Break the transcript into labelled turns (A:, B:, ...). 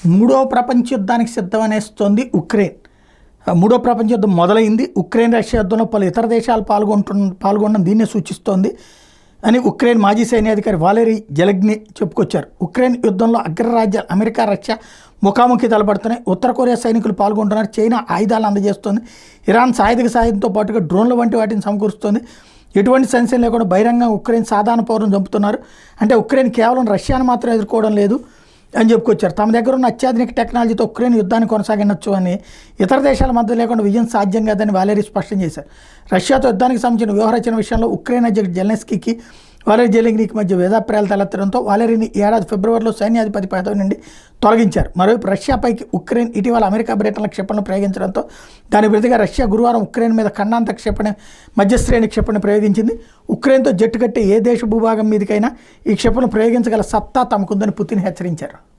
A: మూడో ప్రపంచ యుద్ధానికి సిద్ధమనేస్తోంది ఉక్రెయిన్. మూడో ప్రపంచ యుద్ధం మొదలైంది. ఉక్రెయిన్ రష్యా యుద్ధంలో పలు ఇతర దేశాలు పాల్గొనడం దీన్నే సూచిస్తోంది అని ఉక్రెయిన్ మాజీ సైన్యాధికారి వాలెరీ జెలెన్స్కీ చెప్పుకొచ్చారు. ఉక్రెయిన్ యుద్ధంలో అగ్రరాజ్యాలు అమెరికా, రష్యా ముఖాముఖి తలపడుతున్నాయి. ఉత్తర కొరియా సైనికులు పాల్గొంటున్నారు. చైనా ఆయుధాలు అందజేస్తోంది. ఇరాన్ సాయుధ సాయంతో పాటుగా డ్రోన్ల వంటి వాటిని సమకూరుస్తోంది. ఎటువంటి సంశయం లేకుండా బహిరంగంగా ఉక్రెయిన్ సాధారణ పౌరులను చంపుతున్నారు. అంటే ఉక్రెయిన్ కేవలం రష్యాను మాత్రం ఎదుర్కోవడం లేదు అని చెప్పుకొచ్చారు. తమ దగ్గర ఉన్న అత్యాధునిక టెక్నాలజీతో ఉక్రెయిన్ యుద్ధాన్ని కొనసాగించవచ్చు అని, ఇతర దేశాల మధ్య లేకుండా విజయం సాధ్యం కాదని వాలెరీ స్పష్టం చేశారు. రష్యాతో యుద్ధానికి సంబంధించిన వ్యూహరచన విషయంలో ఉక్రెయిన్ అధ్యక్షుడు జెలెన్స్కీకి వాలెరీ జెలెన్స్కీకి మధ్య భేదాభిప్రాయాలు తలెత్తడంతో వాలెరీని ఏడాది ఫిబ్రవరిలో సైన్యాధిపతి పదవి నుండి తొలగించారు. మరోవైపు రష్యాపైకి ఉక్రెయిన్ ఇటీవల అమెరికా, బ్రిటన్ల క్షిపణులు ప్రయోగించడంతో దాని ప్రతిగా రష్యా గురువారం ఉక్రెయిన్ మీద ఖండాంతర క్షిపణి మధ్యశ్రేణి క్షిపణి ప్రయోగించింది. ఉక్రెయిన్తో జట్టు కట్టే ఏ దేశ భూభాగం మీదకైనా ఈ క్షిపణులు ప్రయోగించగల సత్తా తమకుందని పుతిన్ హెచ్చరించారు.